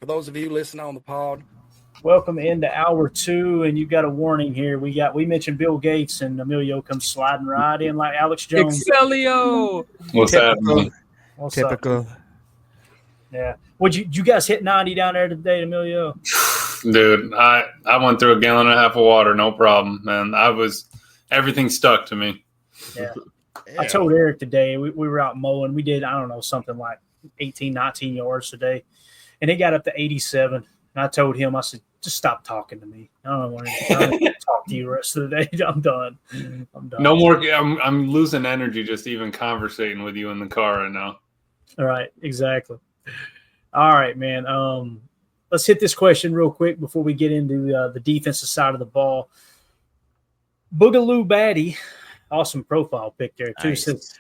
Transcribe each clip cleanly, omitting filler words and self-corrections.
for those of you listening on the pod. Welcome into hour 2, and you got a warning here. We mentioned Bill Gates, and Emilio comes sliding right in like Alex Jones. Excelio. What's happening? What's Typical. up? Yeah. Would you guys hit 90 down there today, Emilio? Dude, I went through a gallon and a half of water, no problem, man. Everything stuck to me. Yeah. I told Eric today, we were out mowing. We did, I don't know, something like 18, 19 yards today. And it got up to 87. And I told him, I said, just stop talking to me. I don't want to talk to you the rest of the day. I'm done. No more. I'm losing energy just even conversating with you in the car right now. All right. Exactly. All right, man. Let's hit this question real quick before we get into the defensive side of the ball. Boogaloo Batty, awesome profile pic there, too. Nice. Says,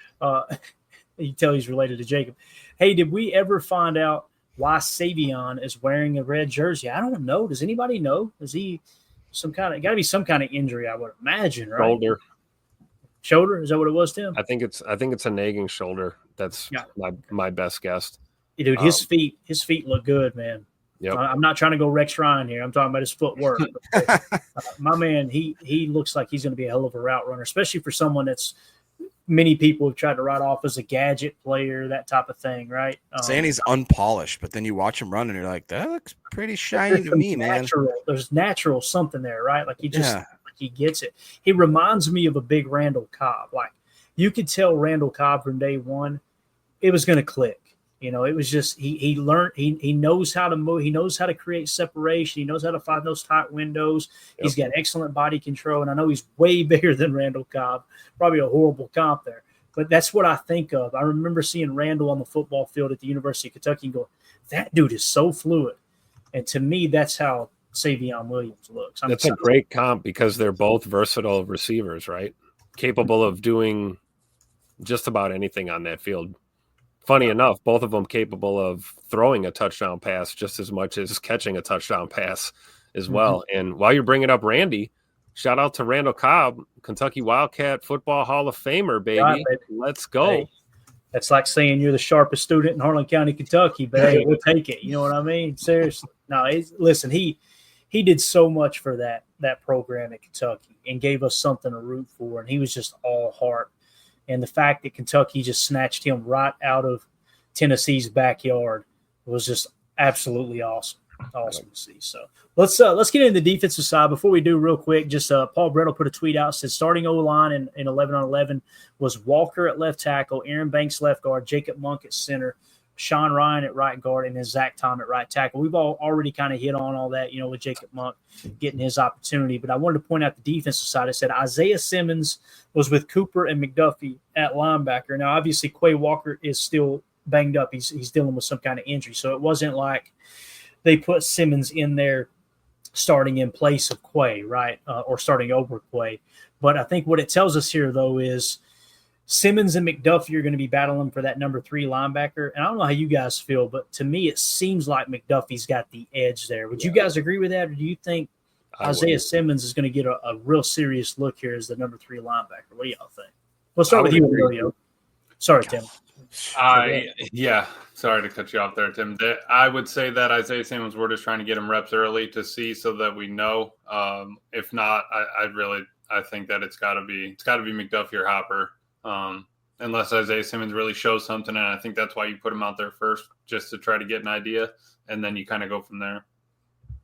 you tell he's related to Jacob. Hey, did we ever find out why Savion is wearing a red jersey? I don't know. Does anybody know? Is he got to be some kind of injury, I would imagine, right? Shoulder? Is that what it was, Tim? I think it's a nagging shoulder. That's my best guess. Dude, his feet look good, man. Yep. I'm not trying to go Rex Ryan here. I'm talking about his footwork. My man, he looks like he's going to be a hell of a route runner, especially for someone that's many people have tried to write off as a gadget player, that type of thing, right? Saying he's unpolished, but then you watch him run and you're like, that looks pretty shiny to me, man. There's natural something there, right? Like he gets it. He reminds me of a big Randall Cobb. Like you could tell Randall Cobb from day one, it was going to click. You know, it was just he learned he knows how to move, he knows how to create separation, he knows how to find those tight windows. Yep. He's got excellent body control, and I know he's way bigger than Randall Cobb. Probably a horrible comp there, but that's what I think of. I remember seeing Randall on the football field at the University of Kentucky and going, "That dude is so fluid." And to me, that's how Savion Williams looks. That's a great comp because they're both versatile receivers, right? Capable of doing just about anything on that field. Funny enough, both of them capable of throwing a touchdown pass just as much as catching a touchdown pass as well. Mm-hmm. And while you're bringing up Randy, shout out to Randall Cobb, Kentucky Wildcat Football Hall of Famer, baby. Right, baby. Let's go. Hey, that's like saying you're the sharpest student in Harlan County, Kentucky, but hey, we'll take it. You know what I mean? Seriously. No, listen, he did so much for that program at Kentucky and gave us something to root for, and he was just all heart. And the fact that Kentucky just snatched him right out of Tennessee's backyard was just absolutely awesome. Awesome to see. So let's get into the defensive side. Before we do, real quick, just Paul Brettel put a tweet out, said starting O-line in 11-on-11 was Walker at left tackle, Aaron Banks left guard, Jacob Monk at center, Sean Ryan at right guard, and then Zach Tom at right tackle. We've already kind of hit on all that, with Jacob Monk getting his opportunity. But I wanted to point out the defensive side. I said Isaiah Simmons was with Cooper and McDuffie at linebacker. Now, obviously, Quay Walker is still banged up. He's dealing with some kind of injury. So it wasn't like they put Simmons in there starting in place of Quay, right, or starting over Quay. But I think what it tells us here, though, is Simmons and McDuffie are going to be battling for that number 3 linebacker. And I don't know how you guys feel, but to me, it seems like McDuffie's got the edge there. Would you guys agree with that? Or do you think Isaiah Simmons is going to get a real serious look here as the number 3 linebacker? What do y'all think? We'll start with you, Emilio. Sorry, Tim. Sorry to cut you off there, Tim. I would say that Isaiah Simmons, we're just trying to get him reps early to see so that we know. If not, I think that it's got to be McDuffie or Hopper. Unless Isaiah Simmons really shows something, and I think that's why you put him out there first, just to try to get an idea, and then you kind of go from there.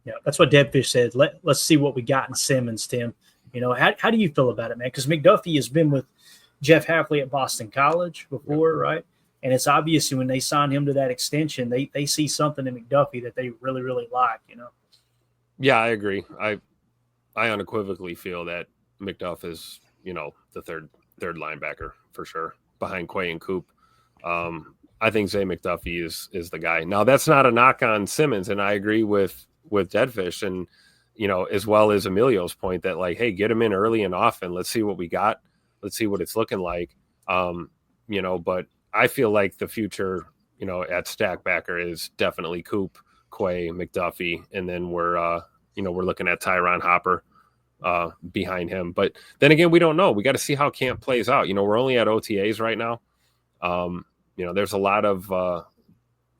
Yeah, that's what Debfish said. Let's see what we got in Simmons, Tim. How do you feel about it, man? Because McDuffie has been with Jeff Hafley at Boston College before, right? And it's obvious when they sign him to that extension, they see something in McDuffie that they really, really like, Yeah, I agree. I unequivocally feel that McDuff is, the third linebacker for sure behind Quay and Coop. I think Zay McDuffie is the guy. Now that's not a knock on Simmons, and I agree with Deadfish and as well as Emilio's point that like, hey, get him in early and often. Let's see what we got. Let's see what it's looking like. But I feel like the future, at stackbacker is definitely Coop, Quay, McDuffie, and then we're looking at Tyron Hopper behind him. But then again, we don't know. We got to see how camp plays out. We're only at OTAs right now. There's a lot of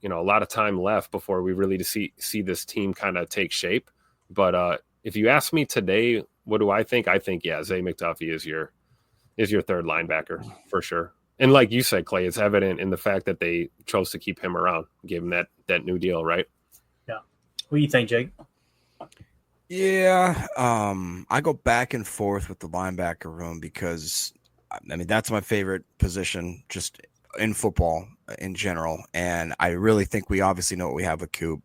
a lot of time left before we really see this team kind of take shape. But if you ask me today, what do I think? I think, yeah, Zay McDuffie is your third linebacker for sure. And like you said, Clay, it's evident in the fact that they chose to keep him around, give him that new deal, right? Yeah. What do you think, Jake? Yeah, I go back and forth with the linebacker room because, I mean, that's my favorite position just in football in general. And I really think we obviously know what we have with Coop.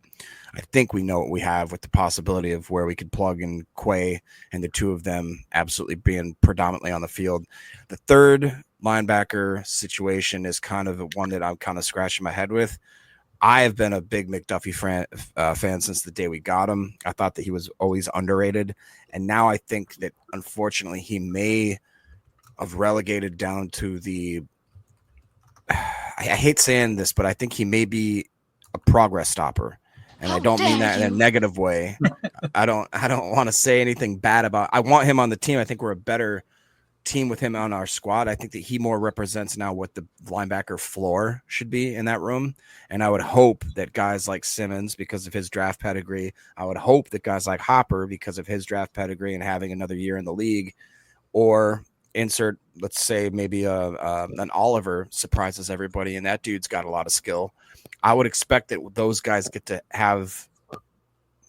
I think we know what we have with the possibility of where we could plug in Quay and the two of them absolutely being predominantly on the field. The third linebacker situation is kind of one that I'm kind of scratching my head with. I have been a big McDuffie fan since the day we got him. I thought that he was always underrated. And now I think that, unfortunately, he may have relegated down to the I hate saying this, but I think he may be a progress stopper. And I don't mean that in a negative way. I don't want to say anything bad about I want him on the team. I think we're a better team with him on our squad. I think that he more represents now what the linebacker floor should be in that room. And I would hope that guys like Simmons, because of his draft pedigree, I would hope that guys like Hopper, because of his draft pedigree and having another year in the league, or insert, let's say maybe an Oliver surprises everybody, and that dude's got a lot of skill. I would expect that those guys get to have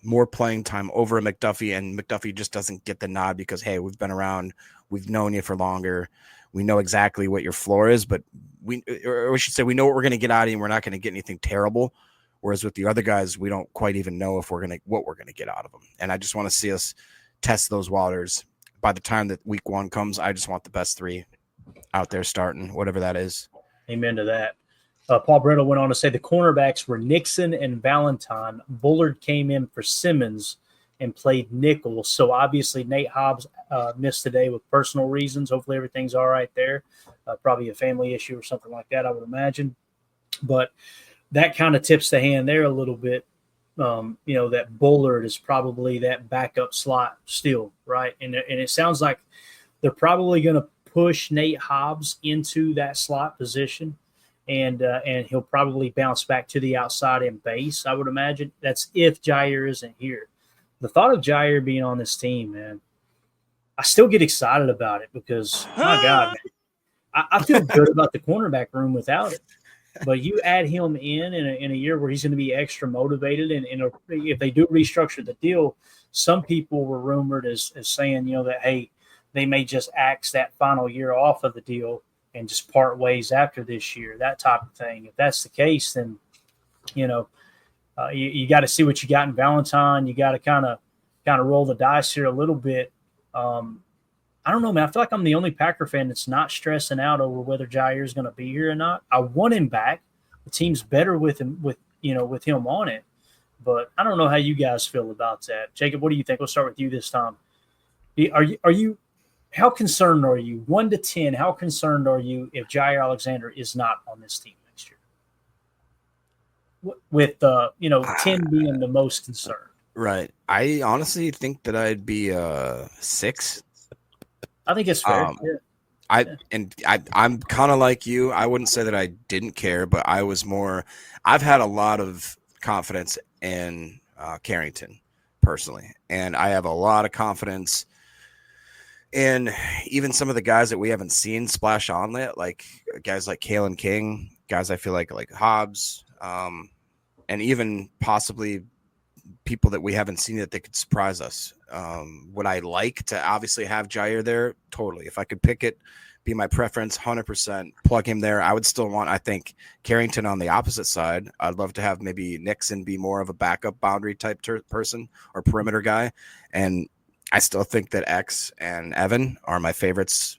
more playing time over McDuffie, and McDuffie just doesn't get the nod because, hey, we've been around, we've known you for longer, we know exactly what your floor is, but we should say we know what we're going to get out of you, and we're not going to get anything terrible. Whereas with the other guys, we don't quite even know what we're going to get out of them. And I just want to see us test those waters. By the time that week one comes, I just want the best three out there starting, whatever that is. Amen to that. Paul Brittle went on to say the cornerbacks were Nixon and Valentine. Bullard came in for Simmons and played nickel. So obviously Nate Hobbs missed today with personal reasons. Hopefully everything's all right there. Probably a family issue or something like that, I would imagine. But that kind of tips the hand there a little bit. That Bullard is probably that backup slot still, right? And it sounds like they're probably going to push Nate Hobbs into that slot position. And he'll probably bounce back to the outside and base, I would imagine. That's if Jair isn't here. The thought of Jair being on this team, man, I still get excited about it because, my God, man, I feel good about the cornerback room without it. But you add him in a year where he's going to be extra motivated, and if they do restructure the deal, some people were rumored as saying, that, hey, they may just axe that final year off of the deal and just part ways after this year, that type of thing. If that's the case, then, you got to see what you got in Valentine. You got to kind of roll the dice here a little bit. I don't know, man. I feel like I'm the only Packer fan that's not stressing out over whether Jair is going to be here or not. I want him back. The team's better with him, with him on it. But I don't know how you guys feel about that. Jacob, what do you think? We'll start with you this time. Are you? How concerned are you? 1 to 10. How concerned are you if Jair Alexander is not on this team next year? With 10 being the most concerned. Right. I honestly think that I'd be 6. I think it's fair. I'm kind of like you. I wouldn't say that I didn't care, but I was more. I've had a lot of confidence in Carrington personally, and I have a lot of confidence in even some of the guys that we haven't seen splash on it, like guys like Kalen King, guys I feel like Hobbs, and even possibly people that we haven't seen that they could surprise us. Would I like to obviously have Jair there? Totally. If I could pick it, be my preference, 100%, plug him there. I would still want, I think, Carrington on the opposite side. I'd love to have maybe Nixon be more of a backup boundary type person or perimeter guy. And I still think that X and Evan are my favorites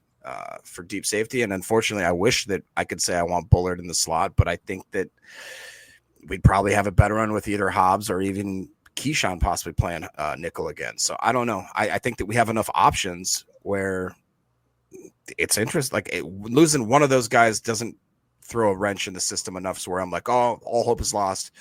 for deep safety. And unfortunately, I wish that I could say I want Bullard in the slot, but I think that we'd probably have a better run with either Hobbs or even Keyshawn possibly playing nickel again. So I don't know. I think that we have enough options where it's interesting. Like losing one of those guys doesn't throw a wrench in the system enough so where I'm like, oh, all hope is lost.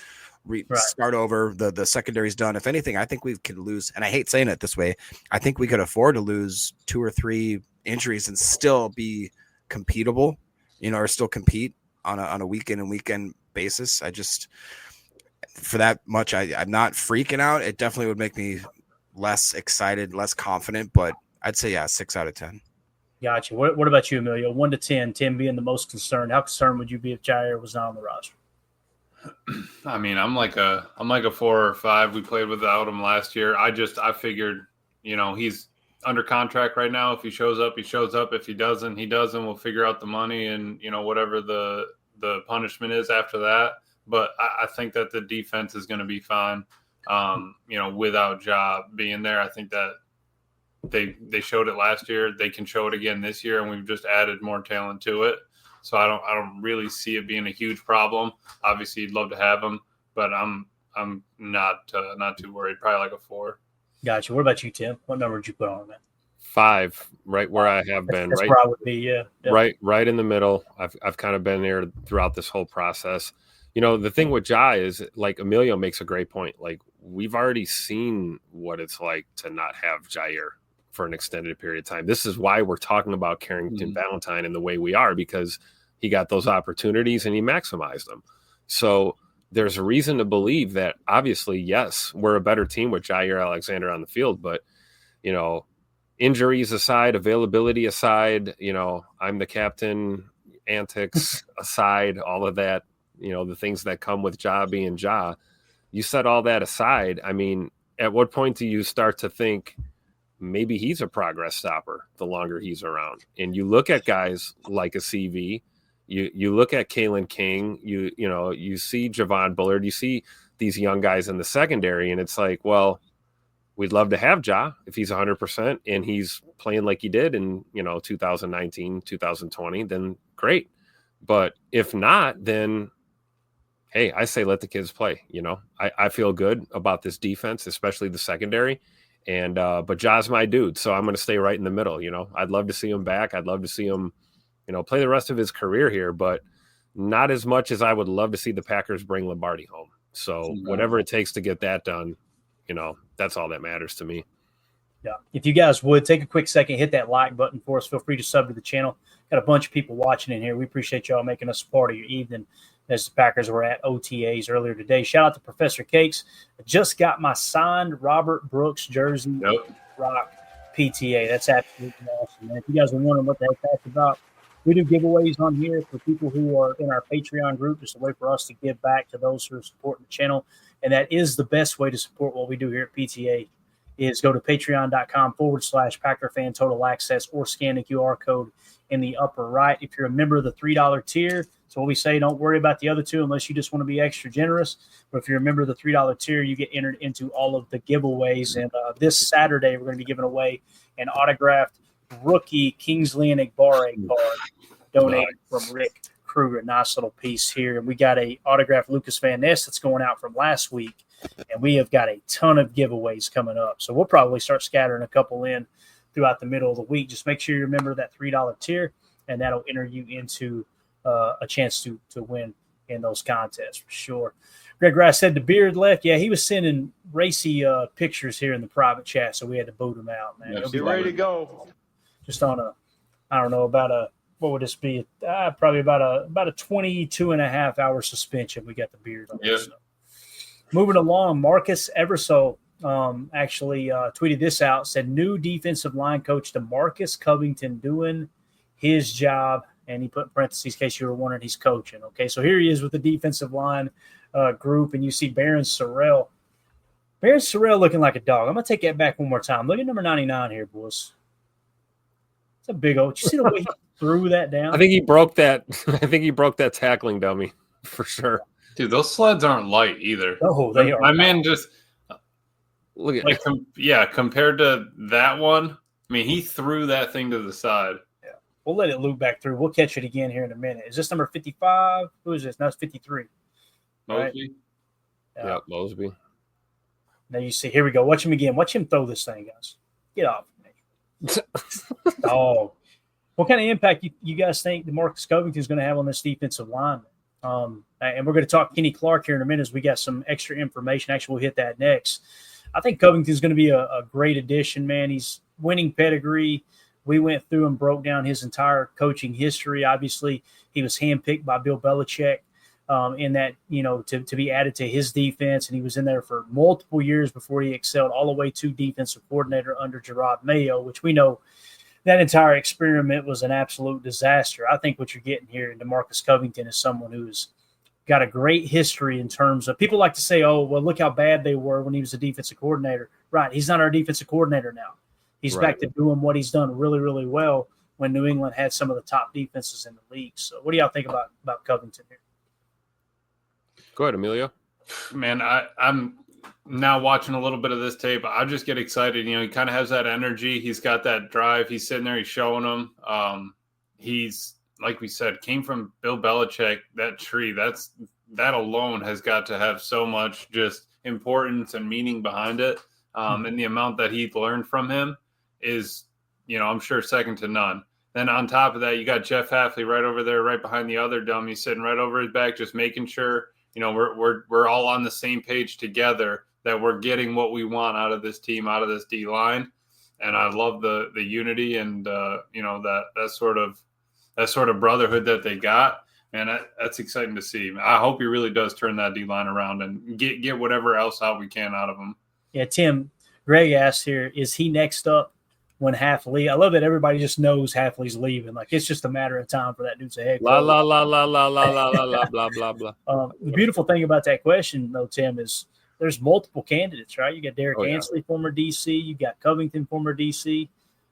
Start over. The secondary's done. If anything, I think we could lose, and I hate saying it this way, I think we could afford to lose 2 or 3 injuries and still be competable, or still compete on a week in and weekend basis. I just, for that much, I'm not freaking out. It definitely would make me less excited, less confident, but I'd say, yeah, 6 out of 10. Gotcha. What about you, Emilio? 1 to 10, 10 being the most concerned. How concerned would you be if Jair was not on the roster? I mean, I'm like a 4 or 5. We played without him last year. I figured, he's under contract right now. If he shows up, he shows up. If he doesn't, he doesn't. We'll figure out the money and, whatever the punishment is after that. But I think that the defense is going to be fine. Without Ja being there, I think that they showed it last year. They can show it again this year, and we've just added more talent to it. So I don't really see it being a huge problem. Obviously, you'd love to have him, but I'm not too worried. Probably like a 4. Gotcha. What about you, Tim? What number would you put on that? 5, right where I have been. That's right where I would be. Yeah. Right in the middle. I've kind of been there throughout this whole process. The thing with Ja is, like, Emilio makes a great point. Like, we've already seen what it's like to not have Jair for an extended period of time. This is why we're talking about Carrington Valentine in the way we are, because he got those opportunities and he maximized them. So there's a reason to believe that, obviously, yes, we're a better team with Jair Alexander on the field, but, injuries aside, availability aside, I'm the captain, antics aside, all of that, the things that come with Ja being Ja, you set all that aside. I mean, at what point do you start to think maybe he's a progress stopper the longer he's around? And you look at guys like a CV, you look at Kalen King, you see Javon Bullard, you see these young guys in the secondary, and it's like, well, we'd love to have Ja if he's 100% and he's playing like he did in, 2019, 2020, then great. But if not, then hey, I say let the kids play. I feel good about this defense, especially the secondary. And but Ja's my dude, so I'm going to stay right in the middle. I'd love to see him back. I'd love to see him, play the rest of his career here, but not as much as I would love to see the Packers bring Lombardi home. So whatever it takes to get that done, that's all that matters to me. Yeah. If you guys would take a quick second, hit that like button for us. Feel free to sub to the channel. Got a bunch of people watching in here. We appreciate y'all making us a part of your evening as the Packers were at OTAs earlier today. Shout out to Professor Cakes. I just got my signed Robert Brooks jersey. Yep. Rock PTA. That's absolutely awesome, man. If you guys are wondering what the heck that's about, we do giveaways on here for people who are in our Patreon group. It's a way for us to give back to those who are supporting the channel. And that is the best way to support what we do here at PTA, is go to patreon.com/Packer Fan Total Access or scan the QR code in the upper right. If you're a member of the $3 tier, so what we say, don't worry about the other two unless you just want to be extra generous. But if you're a member of the $3 tier, you get entered into all of the giveaways. And this Saturday, we're going to be giving away an autographed rookie Kingsley and Igbare card donated from Rick Kruger. Nice little piece here. And we got a autographed Lucas Van Ness that's going out from last week. And we have got a ton of giveaways coming up. So we'll probably start scattering a couple in throughout the middle of the week. Just make sure you're a member of that $3 tier, and that'll enter you into a chance to win in those contests for sure. Greg Rice said the beard left. Yeah, he was sending racy pictures here in the private chat, so we had to boot him out, man. Yes, Be ready to go. Just on what would this be? Probably about a 22 and a half hour suspension. We got the beard on. Yep. So. Moving along, Marcus Eversole actually tweeted this out, said new defensive line coach DeMarcus Covington doing his job. And he put in parentheses, in case you were wondering, he's coaching. Okay, so here he is with the defensive line group, and you see Baron Sorrell. Baron Sorrell looking like a dog. I'm going to take that back one more time. Look at number 99 here, boys. It's a big old – did you see the way he threw that down? I think he broke that. I think he broke that tackling dummy for sure. Dude, those sleds aren't light either. Oh, they are. My man just Look at compared to that one. I mean, he threw that thing to the side. Yeah, we'll let it loop back through. We'll catch it again here in a minute. Is this number 55? Who is this? No, it's 53. Mosby. Right? Yeah, Mosby. Now you see. Here we go. Watch him again. Watch him throw this thing, guys. Get off me. Dog. What kind of impact you guys think DeMarcus Covington is going to have on this defensive line? And we're going to talk Kenny Clark here in a minute as we got some extra information. Actually, we'll hit that next. I think Covington's going to be a great addition, man. He's winning pedigree. We went through and broke down his entire coaching history. Obviously, he was handpicked by Bill Belichick in that, to be added to his defense. And he was in there for multiple years before he excelled all the way to defensive coordinator under Gerard Mayo, which we know that entire experiment was an absolute disaster. I think what you're getting here in DeMarcus Covington is someone who's got a great history in terms of, people like to say, oh, well, look how bad they were when he was a defensive coordinator. Right. He's not our defensive coordinator now. He's Right. back to doing what he's done really, really well when New England had some of the top defenses in the league. So what do y'all think about Covington here? Go ahead, Emilio. Man, I'm now watching a little bit of this tape. I just get excited. He kind of has that energy. He's got that drive. He's sitting there. He's showing them. He's, like we said, came from Bill Belichick. That tree, that alone has got to have so much just importance and meaning behind it. And the amount that he learned from him is, I'm sure second to none. Then on top of that, you got Jeff Hafley right over there, right behind the other dummy, sitting right over his back, just making sure, we're all on the same page together, that we're getting what we want out of this team, out of this D line. And I love the unity and that sort of brotherhood that they got. And that's exciting to see. I hope he really does turn that D line around and get whatever else out we can out of him. Yeah, Tim, Greg asked here, is he next up when Hafley? I love that everybody just knows Hafley's leaving. Like, it's just a matter of time for that dude's a head coach. La la la la la la la la la blah blah blah. The beautiful thing about that question, though, Tim, is there's multiple candidates, right? You got Derek Ansley, former DC. You got Covington, former DC.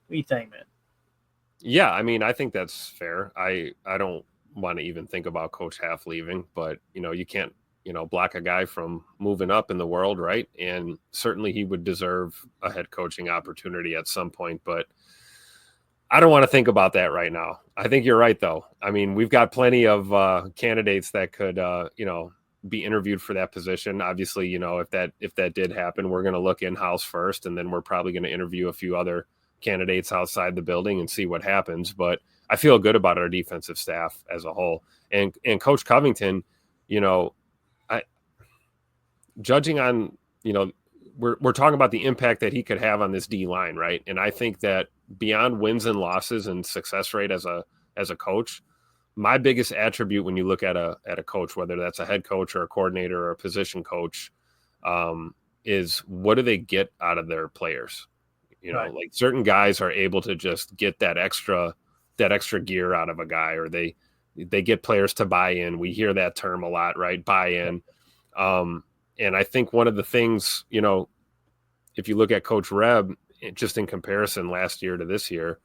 What do you think, man? Yeah, I mean, I think that's fair. I don't want to even think about Coach Half leaving, but you can't block a guy from moving up in the world, right? And certainly he would deserve a head coaching opportunity at some point, but I don't want to think about that right now. I think you're right, though. I mean, we've got plenty of candidates that could, be interviewed for that position. Obviously, if that did happen, we're going to look in-house first, and then we're probably going to interview a few other candidates outside the building and see what happens. But I feel good about our defensive staff as a whole. And Coach Covington, judging on, we're talking about the impact that he could have on this D line, right? And I think that beyond wins and losses and success rate as a coach, my biggest attribute when you look at a coach, whether that's a head coach or a coordinator or a position coach, is what do they get out of their players? Right. Like certain guys are able to just get that extra gear out of a guy, or they get players to buy in. We hear that term a lot, right? Buy in. And I think one of the things, if you look at Coach Reb, just in comparison last year to this year,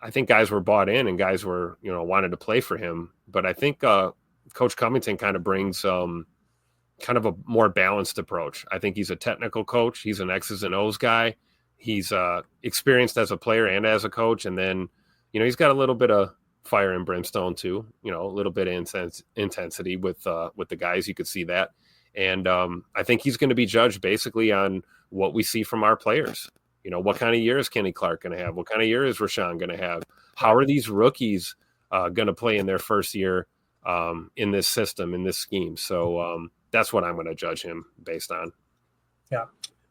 I think guys were bought in and guys were, wanted to play for him. But I think Coach Covington kind of brings kind of a more balanced approach. I think he's a technical coach. He's an X's and O's guy. He's experienced as a player and as a coach. And then, he's got a little bit of fire and brimstone too, a little bit of intensity with the guys. You could see that. And I think he's going to be judged basically on what we see from our players. What kind of year is Kenny Clark going to have? What kind of year is Rashawn going to have? How are these rookies going to play in their first year in this system, in this scheme? So that's what I'm going to judge him based on. Yeah.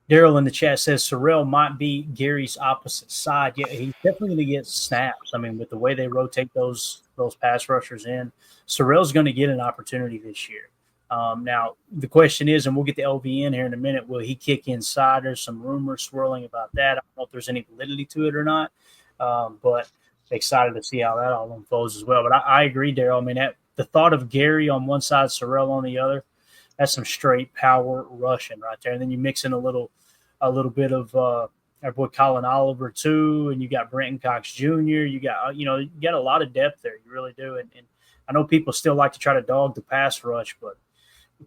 Daryl in the chat says Sorrell might be Gary's opposite side. Yeah, he's definitely going to get snaps. I mean, with the way they rotate those pass rushers in, Sorrell's going to get an opportunity this year. Now, the question is, and we'll get the LV in here in a minute, will he kick inside? There's some rumors swirling about that. I don't know if there's any validity to it or not, but excited to see how that all unfolds as well. But I agree, Daryl. I mean, the thought of Gary on one side, Sorrell on the other, that's some straight power rushing right there. And then you mix in a little bit of our boy Colin Oliver too, and you got Brenton Cox Jr. You got you got a lot of depth there. You really do. And I know people still like to try to dog the pass rush, but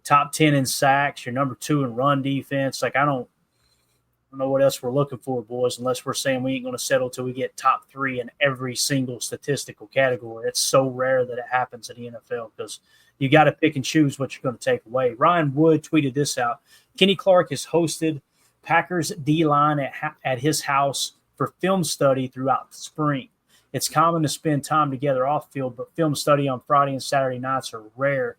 top 10 in sacks, you're number 2 in run defense. Like I don't know what else we're looking for, boys, unless we're saying we ain't going to settle till we get top 3 in every single statistical category. It's so rare that it happens in the NFL because you got to pick and choose what you're going to take away. Ryan Wood tweeted this out. Kenny Clark has hosted Packers D-line at his house for film study throughout the spring. It's common to spend time together off field, but film study on Friday and Saturday nights are rare.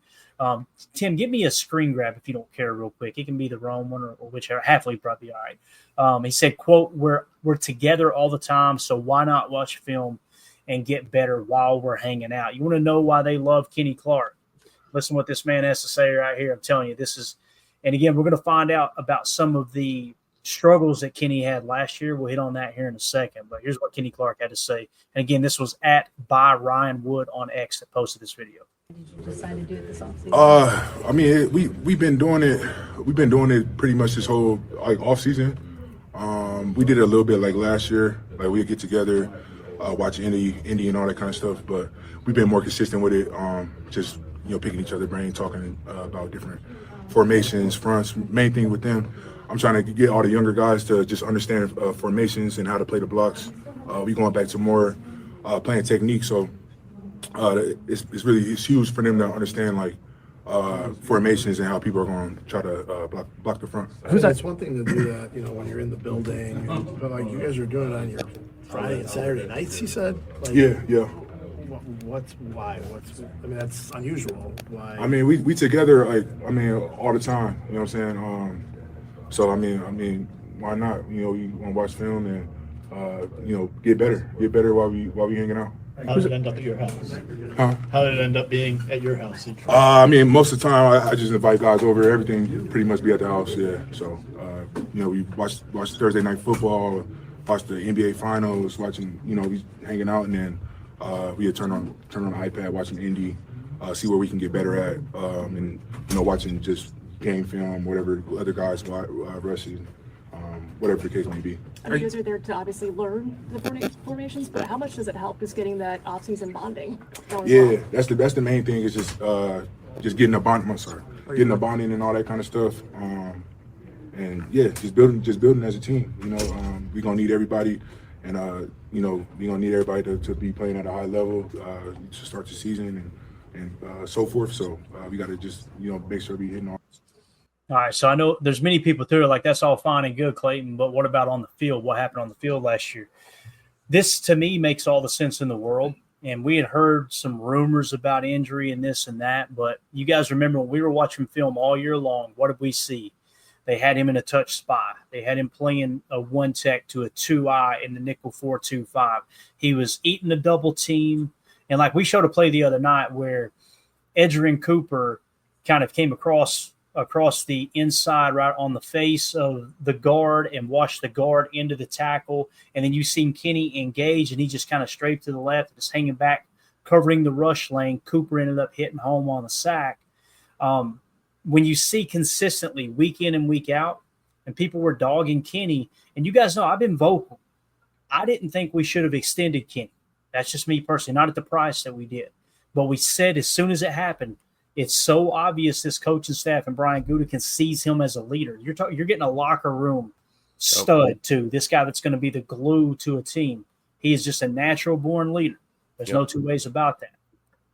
Tim, give me a screen grab if you don't care real quick. It can be the wrong one or whichever. Halfway probably all right. He said, quote, we're together all the time, so why not watch film and get better while we're hanging out? You want to know why they love Kenny Clark? Listen to what this man has to say right here. I'm telling you, this is – and, again, we're going to find out about some of the struggles that Kenny had last year. We'll hit on that here in a second. But here's what Kenny Clark had to say. And, again, this was by Ryan Wood on X that posted this video. Did you decide to do it this offseason? I mean, we've been doing it. We've been doing it pretty much this whole off season. We did it a little bit like last year. Like we'd get together, watch Indy and all that kind of stuff. But we've been more consistent with it. Just picking each other's brain, talking about different formations, fronts. Main thing with them, I'm trying to get all the younger guys to just understand formations and how to play the blocks. We going back to more playing technique. So. It's huge for them to understand formations and how people are going to try to block the front. It's one thing to do that, when you're in the building, but you guys are doing it on your Friday and Saturday nights. You said, yeah. Why? That's unusual. Why? I mean, we together all the time. You know what I'm saying? So I mean, why not? You want to watch film and get better while we hanging out. How did it end up at your house? Huh? How did it end up being at your house? Most of the time I just invite guys over. Everything pretty much be at the house, yeah. So, we watch Thursday night football, watch the NBA finals, watching, we hanging out, and then we turn on the iPad, watching Indy, see where we can get better at, and watching just game film, whatever other guys rushing, whatever the case may be. I mean, you guys are there to obviously learn the formations, but how much does it help just getting that off-season bonding going? Yeah, that's the main thing is just getting a bond. Getting a bonding and all that kind of stuff. And yeah, just building as a team. We're gonna need everybody, and we're gonna need everybody to be playing at a high level to start the season and so forth. So we got to just make sure we hitting all. All right, so I know there's many people through it that's all fine and good, Clayton, but what about on the field? What happened on the field last year? This, to me, makes all the sense in the world, and we had heard some rumors about injury and this and that, but you guys remember when we were watching film all year long, what did we see? They had him in a touch spot. They had him playing a one tech to a 2-eye in the nickel 4-2-5. He was eating a double team, and we showed a play the other night where Edgerrin Cooper kind of came across the inside right on the face of the guard and washed the guard into the tackle. And then you seen Kenny engage, and he just kind of straight to the left, just hanging back, covering the rush lane. Cooper ended up hitting home on the sack. When you see consistently week in and week out, and people were dogging Kenny, and you guys know I've been vocal. I didn't think we should have extended Kenny. That's just me personally, not at the price that we did. But we said as soon as it happened, it's so obvious this coaching staff and Brian Gutekunst sees him as a leader. You're getting a locker room stud too. This guy that's going to be the glue to a team. He is just a natural born leader. There's no two ways about that.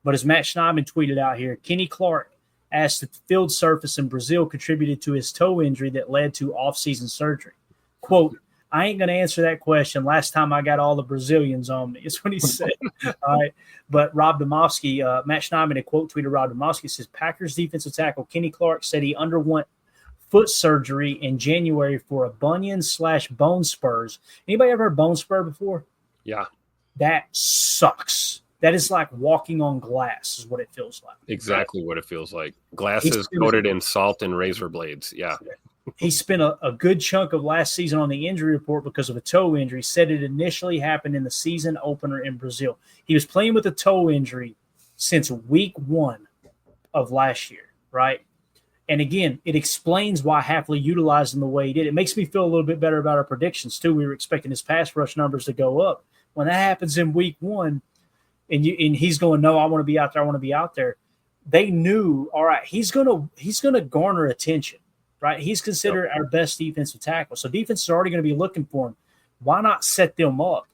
But as Matt Schneidman tweeted out here, Kenny Clark asked if the field surface in Brazil contributed to his toe injury that led to off-season surgery. Quote, I ain't going to answer that question. Last time I got all the Brazilians on me. It's what he said. All right. But Rob Domofsky, Matt Schneidman, a quote tweeted Rob Domofsky, says, Packers defensive tackle Kenny Clark said he underwent foot surgery in January for a bunion/bone spurs. Anybody ever heard bone spur before? Yeah. That sucks. That is like walking on glass is what it feels like. Exactly what it feels like. Glasses coated in salt and razor blades. Yeah. He spent a good chunk of last season on the injury report because of a toe injury. Said it initially happened in the season opener in Brazil. He was playing with a toe injury since week 1 of last year, right? And again, it explains why Hafley utilized him the way he did. It makes me feel a little bit better about our predictions too. We were expecting his pass rush numbers to go up. When that happens in week 1, and he's going, no, I want to be out there. I want to be out there. They knew, all right, he's gonna garner attention. Right, he's considered our best defensive tackle. So defense is already going to be looking for him. Why not set them up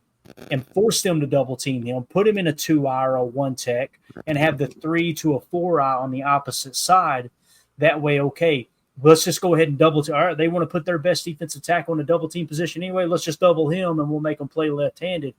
and force them to double team him, put him in a 2-eye or a 1-tech, and have the 3 to a 4-eye on the opposite side? That way, okay, let's just go ahead and double team. All right, they want to put their best defensive tackle in a double team position anyway. Let's just double him, and we'll make them play left-handed.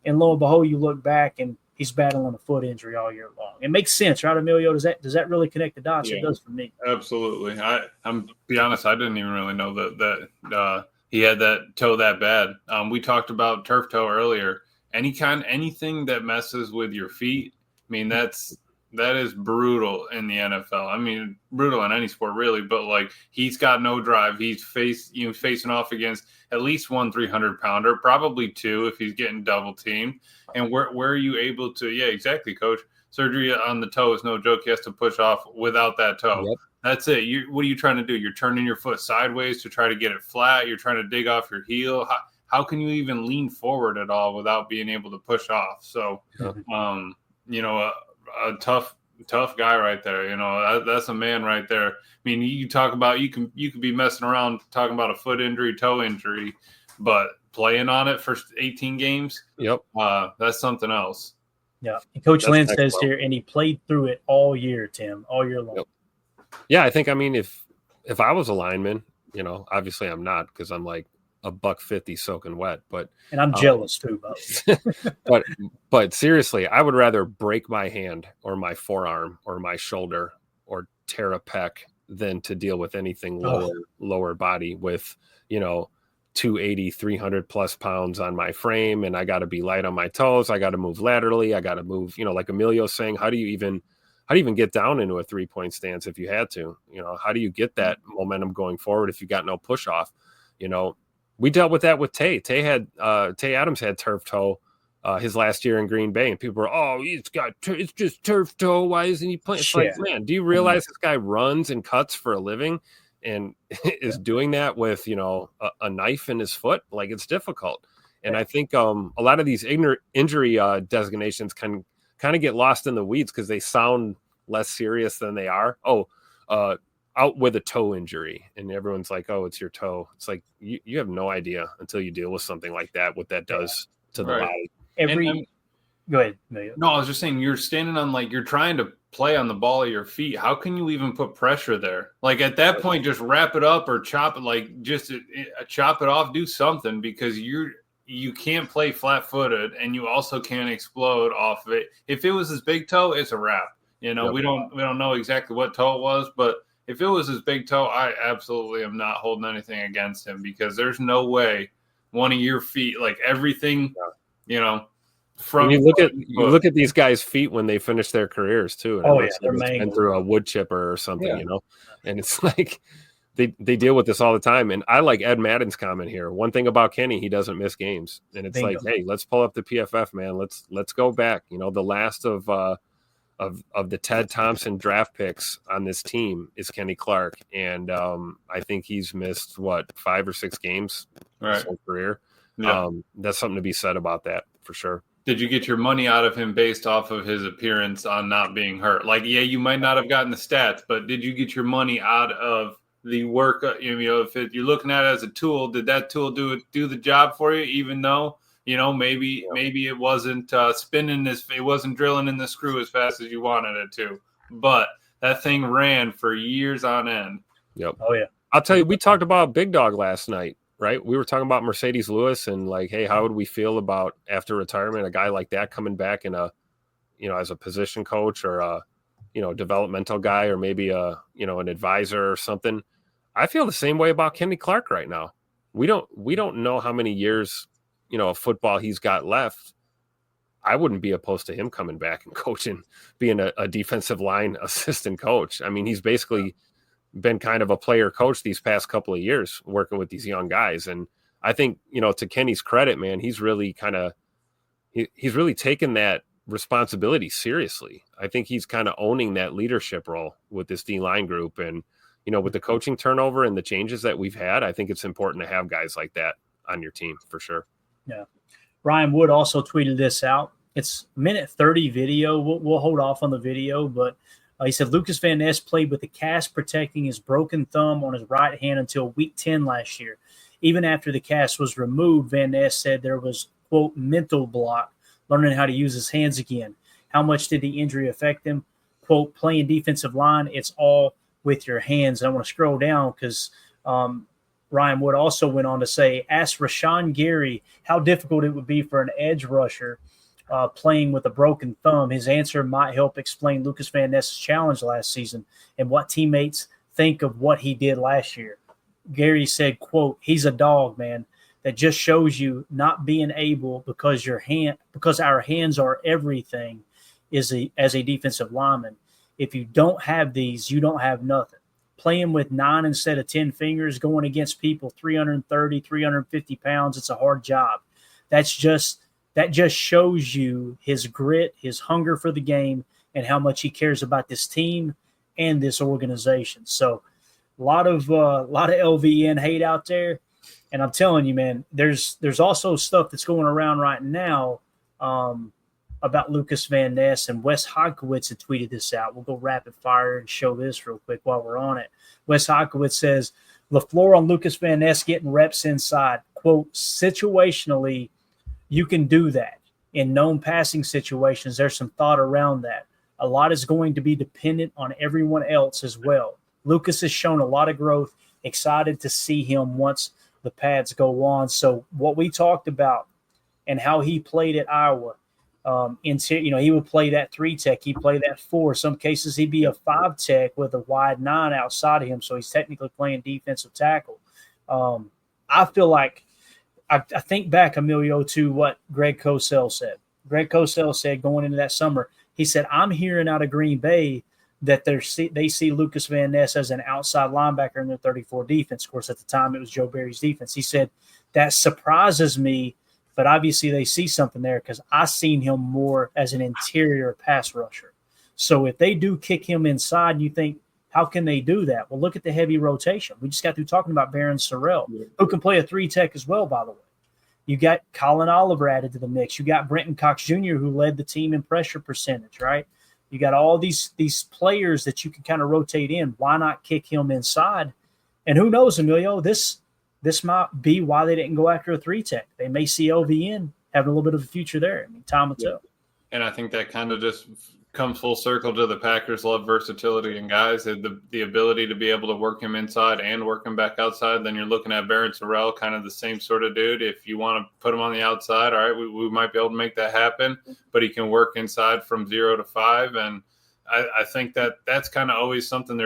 And lo and behold, you look back, and he's battling a foot injury all year long. It makes sense, right, Emilio? Does that really connect the dots? Yeah, it does for me. Absolutely. I'm be honest, I didn't even really know that he had that toe that bad. We talked about turf toe earlier. Anything that messes with your feet, I mean, that's that is brutal in the NFL. I mean, brutal in any sport really, but like he's got no drive. He's facing off against at least one 300-pounder, probably two if he's getting double teamed. And where are you able to? Yeah, exactly, coach. Surgery on the toe is no joke. He has to push off without that toe. Yep. That's it. What are you trying to do? You're turning your foot sideways to try to get it flat. You're trying to dig off your heel. How can you even lean forward at all without being able to push off? So, a tough guy right there. That's a man right there. I mean, you talk about you could be messing around talking about a foot injury, toe injury, but playing on it for 18 games, yep, that's something else. Yeah, and Coach Lynn says here, and he played through it all year, Tim, all year long. Yep. Yeah, I think, I mean, if I was a lineman, obviously I'm not because I'm like $150 soaking wet, and I'm jealous too, but seriously, I would rather break my hand or my forearm or my shoulder or tear a pec than to deal with anything lower body with 280, 300 plus pounds on my frame, and I got to be light on my toes. I got to move laterally. I got to move, like Emilio's saying, how do you even get down into a 3-point stance if you had to? How do you get that momentum going forward if you got no push off? We dealt with that with Tay. Tay Adams had turf toe his last year in Green Bay, and people were, it's just turf toe. Why isn't he playing? It's like, man, do you realize this guy runs and cuts for a living and is doing that with a knife in his foot? Like, it's difficult. And I think a lot of these injury designations can kind of get lost in the weeds because they sound less serious than they are. Out with a toe injury, and everyone's like, oh, it's your toe. It's like you have no idea until you deal with something like that, what that does to the body. Go ahead. No, I was just saying, you're standing on, like, you're trying to play on the ball of your feet. How can you even put pressure there? Like, at that point, just wrap it up or chop it, like, just chop it off, do something, because you can't play flat-footed, and you also can't explode off of it. If it was his big toe, it's a wrap. We don't know exactly what toe it was, but if it was his big toe, I absolutely am not holding anything against him, because there's no way one of your feet, like everything, from you look at these guys' feet when they finish their careers too. And they're been through a wood chipper or something, and it's like they deal with this all the time. And I like Ed Madden's comment here. One thing about Kenny, he doesn't miss games, and it's like, hey, let's pull up the PFF, man. Let's go back. The last of the Ted Thompson draft picks on this team is Kenny Clark. And I think he's missed 5 or 6 games his whole career. Yeah. That's something to be said about that for sure. Did you get your money out of him based off of his appearance on not being hurt? Like, yeah, you might not have gotten the stats, but did you get your money out of the work? If you're looking at it as a tool, did that tool do the job for you, even though, maybe it wasn't it wasn't drilling in the screw as fast as you wanted it to, but that thing ran for years on end. Yep. Oh yeah. I'll tell you, we talked about Big Dog last night, right? We were talking about Mercedes Lewis and like, hey, how would we feel about after retirement, a guy like that coming back in as a position coach or a, developmental guy, or maybe an advisor or something. I feel the same way about Kenny Clark right now. We don't know how many years, of football he's got left. I wouldn't be opposed to him coming back and coaching, being a defensive line assistant coach. I mean, he's basically been kind of a player coach these past couple of years working with these young guys. And I think, to Kenny's credit, man, he's really he's really taken that responsibility seriously. I think he's kind of owning that leadership role with this D-line group. And, with the coaching turnover and the changes that we've had, I think it's important to have guys like that on your team for sure. Yeah. Ryan Wood also tweeted this out. It's minute 30 video. We'll hold off on the video, but he said Lucas Van Ness played with a cast protecting his broken thumb on his right hand until week 10 last year. Even after the cast was removed, Van Ness said there was, quote, mental block, learning how to use his hands again. How much did the injury affect him? Quote, playing defensive line, it's all with your hands. And I want to scroll down because Ryan Wood also went on to say, ask Rashawn Gary how difficult it would be for an edge rusher playing with a broken thumb. His answer might help explain Lucas Van Ness's challenge last season and what teammates think of what he did last year. Gary said, quote, he's a dog, man. That just shows you not being able because our hands are everything. as a defensive lineman. If you don't have these, you don't have nothing. Playing with 9 instead of 10 fingers, going against people 330, 350 pounds, it's a hard job. That just shows you his grit, his hunger for the game, and how much he cares about this team and this organization. So a lot of LVN hate out there. And I'm telling you, man, there's also stuff that's going around right now about Lucas Van Ness, and Wes Hodkiewicz had tweeted this out. We'll go rapid fire and show this real quick while we're on it. Wes Hodkiewicz says, LaFleur on Lucas Van Ness getting reps inside. Quote, situationally, you can do that. In known passing situations, there's some thought around that. A lot is going to be dependent on everyone else as well. Lucas has shown a lot of growth. Excited to see him once the pads go on. So what we talked about and how he played at Iowa, he would play that 3 tech. He'd play that 4. Some cases he'd be a 5 tech with a wide 9 outside of him. So he's technically playing defensive tackle. I feel like I think back, Emilio, to what Greg Cosell said. Greg Cosell said going into that summer, he said, I'm hearing out of Green Bay that they see Lucas Van Ness as an outside linebacker in their 34 defense. Of course, at the time, it was Joe Barry's defense. He said, that surprises me, but obviously they see something there because I seen him more as an interior pass rusher. So if they do kick him inside, and you think, how can they do that? Well, look at the heavy rotation. We just got through talking about Baron Sorrell, who can play a 3 tech as well, by the way. You got Colin Oliver added to the mix. You got Brenton Cox Jr., who led the team in pressure percentage, right? You got all these players that you can kind of rotate in. Why not kick him inside? And who knows, Emilio, this might be why they didn't go after a 3 tech. They may see LVN having a little bit of a future there. I mean, time will tell. And I think that kind of just comes full circle to the Packers love versatility and guys, the ability to be able to work him inside and work him back outside. Then you're looking at Baron Sorrell, kind of the same sort of dude. If you want to put him on the outside, all right, we might be able to make that happen, but he can work inside from 0 to 5. And I think that's kind of always something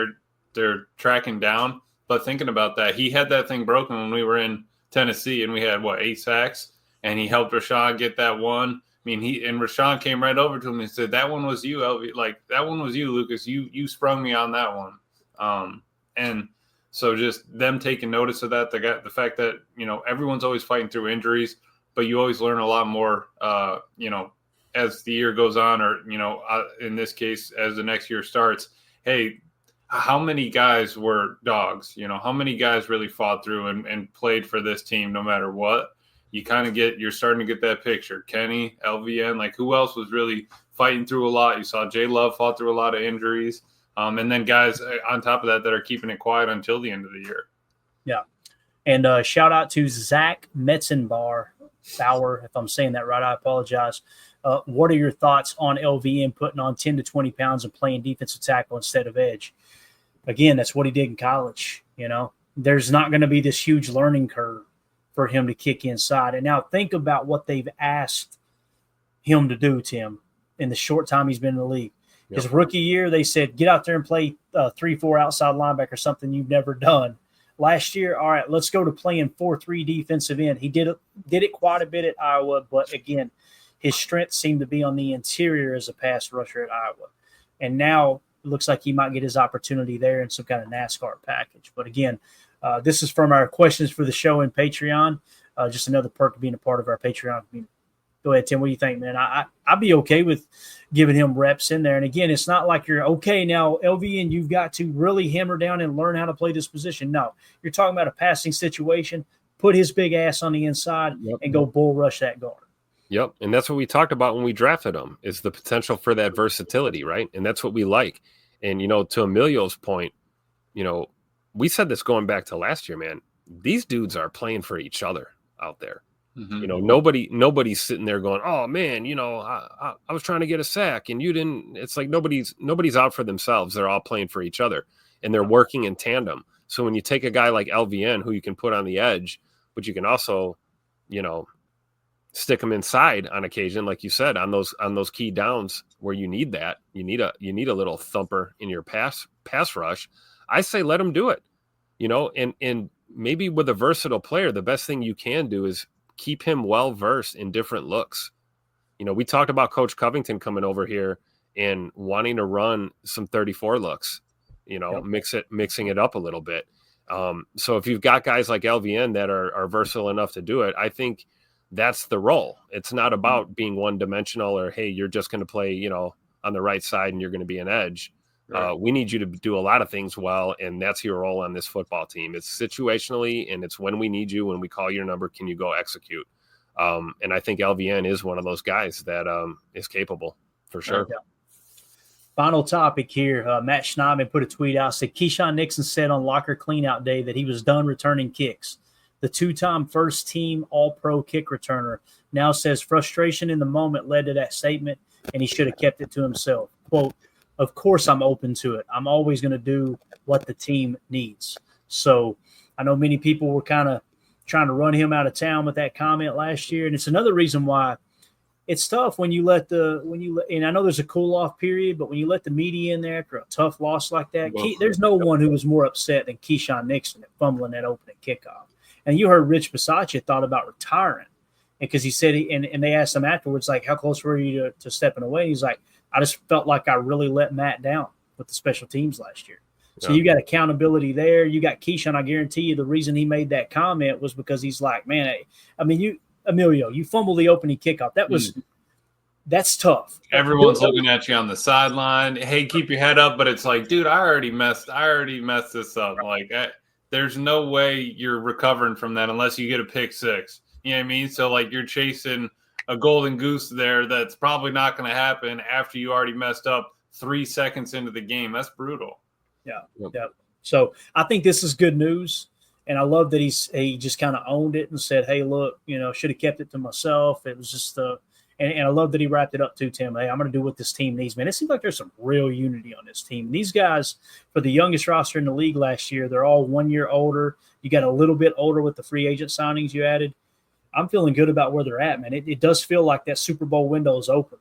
they're tracking down. But thinking about that, he had that thing broken when we were in Tennessee and we had 8 sacks, and he helped Rashawn get that one. I mean, Rashawn came right over to him and said, that one was you, LV. Like, that one was you, Lucas. You sprung me on that one. And so just them taking notice of that, the fact that, everyone's always fighting through injuries, but you always learn a lot more, as the year goes on, or, in this case, as the next year starts. Hey, how many guys were dogs? How many guys really fought through and played for this team no matter what? You're starting to get that picture. Kenny, LVN, like who else was really fighting through a lot? You saw Jay Love fought through a lot of injuries. And then guys on top of that are keeping it quiet until the end of the year. Yeah. And shout out to Zach Metzenbauer, if I'm saying that right, I apologize. What are your thoughts on LVN putting on 10 to 20 pounds and playing defensive tackle instead of edge? Again, that's what he did in college. There's not going to be this huge learning curve for him to kick inside. And now think about what they've asked him to do, Tim, in the short time he's been in the league. His rookie year, they said, get out there and play 3-4 outside linebacker, something you've never done. Last year, all right, let's go to playing 4-3 defensive end. He did it quite a bit at Iowa, but again, his strength seemed to be on the interior as a pass rusher at Iowa. And now it looks like he might get his opportunity there in some kind of NASCAR package. But again, this is from our questions for the show in Patreon. Just another perk of being a part of our Patreon community. Go ahead, Tim. What do you think, man? I'd be okay with giving him reps in there. And again, it's not like you're okay now, LV, and you've got to really hammer down and learn how to play this position. No, you're talking about a passing situation. Put his big ass on the inside and go bull rush that guard. Yep, and that's what we talked about when we drafted him, is the potential for that versatility, right? And that's what we like. And, to Emilio's point, we said this going back to last year, man. These dudes are playing for each other out there. Mm-hmm. Nobody's sitting there going, oh man, I was trying to get a sack and you didn't. It's like nobody's out for themselves. They're all playing for each other and they're working in tandem. So when you take a guy like LVN, who you can put on the edge, but you can also, stick him inside on occasion, like you said, on those key downs where you need that, you need a little thumper in your pass rush. I say let him do it, and maybe with a versatile player, the best thing you can do is keep him well versed in different looks. We talked about Coach Covington coming over here and wanting to run some 34 looks, mixing it up a little bit. So if you've got guys like LVN that are versatile enough to do it, I think that's the role. It's not about being one dimensional or, hey, you're just going to play, on the right side and you're going to be an edge. Right. We need you to do a lot of things well, and that's your role on this football team. It's situationally, and it's when we need you, when we call your number, can you go execute? And I think LVN is one of those guys that is capable for sure. Yeah. Final topic here. Matt Schneidman put a tweet out, said Keyshawn Nixon said on locker cleanout day that he was done returning kicks. The two-time first-team All-Pro kick returner now says frustration in the moment led to that statement, and he should have kept it to himself. Quote, "Of course I'm open to it. I'm always going to do what the team needs." So I know many people were kind of trying to run him out of town with that comment last year, and it's another reason why it's tough when you let and I know there's a cool-off period, but when you let the media in there after a tough loss like that, there's no one who was more upset than Keyshawn Nixon at fumbling that opening kickoff. And you heard Rich Bisaccia thought about retiring, because he said and they asked him afterwards, like, how close were you to stepping away? He's like, I just felt like I really let Matt down with the special teams last year. So you got accountability there. You got Keyshawn. I guarantee you the reason he made that comment was because he's like, man, Emilio, you fumbled the opening kickoff. That's tough. Everyone's looking at you on the sideline. Hey, keep your head up. But it's like, dude, I already messed this up. Like, there's no way you're recovering from that unless you get a pick six. You know what I mean? So, like, you're chasing a golden goose there that's probably not going to happen after you already messed up 3 seconds into the game. That's brutal. Yeah. So I think this is good news. And I love that he just kind of owned it and said, hey, look, should have kept it to myself. It was just and I love that he wrapped it up too, Tim. Hey, I'm going to do what this team needs, man. It seems like there's some real unity on this team. These guys, for the youngest roster in the league last year, they're all 1 year older. You got a little bit older with the free agent signings you added. I'm feeling good about where they're at, man. It does feel like that Super Bowl window is open.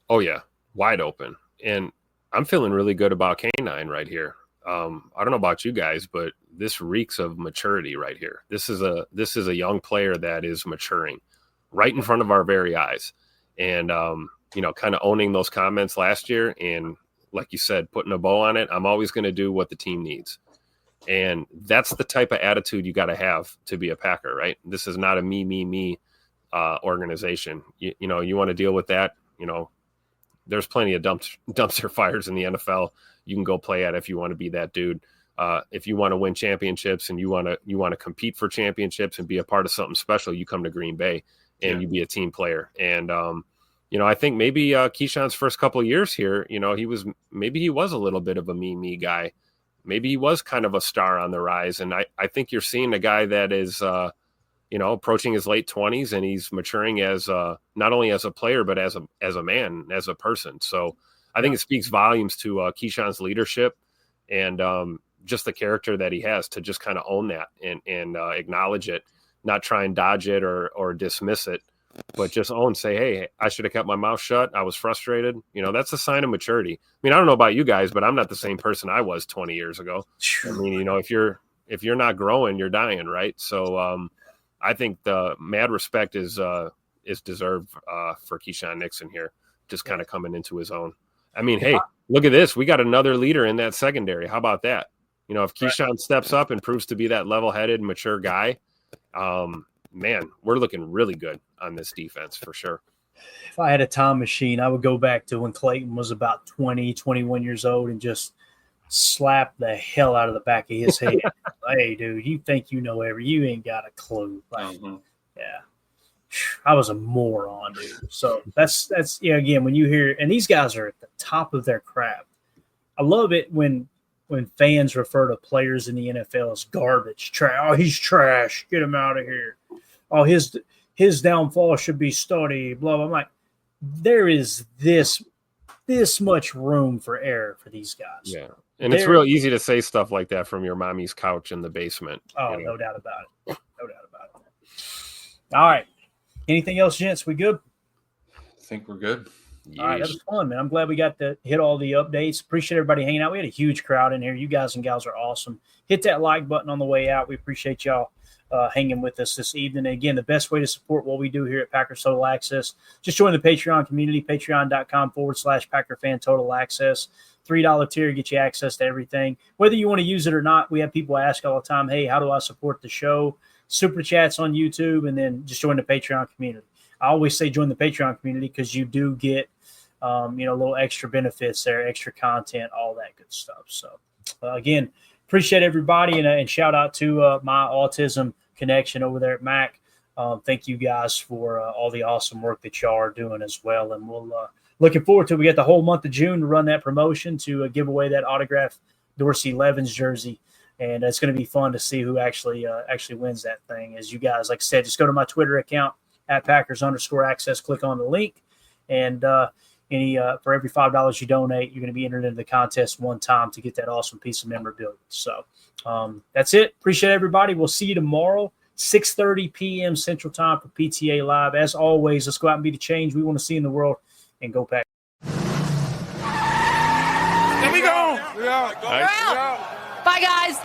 Oh, yeah, wide open. And I'm feeling really good about K9 right here. I don't know about you guys, but this reeks of maturity right here. This is a young player that is maturing right in front of our very eyes. And, kind of owning those comments last year and, like you said, putting a bow on it. I'm always going to do what the team needs. And that's the type of attitude you got to have to be a Packer, right? This is not a me organization. You want to deal with that. There's plenty of dumpster fires in the NFL. You can go play at if you want to be that dude. If you want to win championships and you want to compete for championships and be a part of something special, you come to Green Bay and you be a team player. And, I think maybe Keyshawn's first couple of years here, he was a little bit of a me guy. Maybe he was kind of a star on the rise. And I think you're seeing a guy that is, approaching his late 20s, and he's maturing as not only as a player, but as a man, as a person. So I think it speaks volumes to Keyshawn's leadership and just the character that he has to just kind of own that and acknowledge it, not try and dodge it or dismiss it, but just say, hey, I should have kept my mouth shut. I was frustrated. That's a sign of maturity. I mean, I don't know about you guys, but I'm not the same person I was 20 years ago. I mean, if you're not growing, you're dying, right? So I think the mad respect is deserved for Keyshawn Nixon here, just kind of coming into his own. I mean, hey, look at this. We got another leader in that secondary. How about that? If Keyshawn steps up and proves to be that level-headed, mature guy, man, we're looking really good on this defense for sure. If I had a time machine, I would go back to when Clayton was about 20, 21 years old and just slap the hell out of the back of his head. Hey, dude, you think you know you ain't got a clue. Like, yeah. I was a moron, dude. So that's again, when you hear, and these guys are at the top of their craft. I love it when fans refer to players in the NFL as garbage, trash. Oh, he's trash. Get him out of here. Oh, his downfall should be studied. Blah blah. I'm like, there is this much room for error for these guys. Yeah, and it's real easy to say stuff like that from your mommy's couch in the basement. Oh, no doubt about it. No doubt about it. All right. Anything else, gents? We good? I think we're good. All right, that was Yeesh. fun, man. I'm glad we got to hit all the updates. Appreciate everybody hanging out. We had a huge crowd in here. You guys and gals are awesome. Hit that like button on the way out. We appreciate y'all hanging with us this evening. And again, the best way to support what we do here at Packers Total Access, just join the Patreon community, patreon.com/Packer Fan Total Access. $3 tier gets you access to everything. Whether you want to use it or not, we have people ask all the time, hey, how do I support the show? Super chats on YouTube, and then just join the Patreon community. I always say join the Patreon community because you do get, little extra benefits there, extra content, all that good stuff. So, again, appreciate everybody, and shout out to my autism connection over there at Mac. Thank you guys for all the awesome work that y'all are doing as well. And we'll looking forward to it. We got the whole month of June to run that promotion to give away that autographed Dorsey Levens jersey. And it's going to be fun to see who actually wins that thing. As you guys, like I said, just go to my Twitter account at Packers_access, click on the link, and for every $5 you donate, you're going to be entered into the contest one time to get that awesome piece of memorabilia. So that's it. Appreciate everybody. We'll see you tomorrow, 6:30 p.m. Central Time for PTA Live. As always, let's go out and be the change we want to see in the world, and go Packers. There we go. Bye, guys.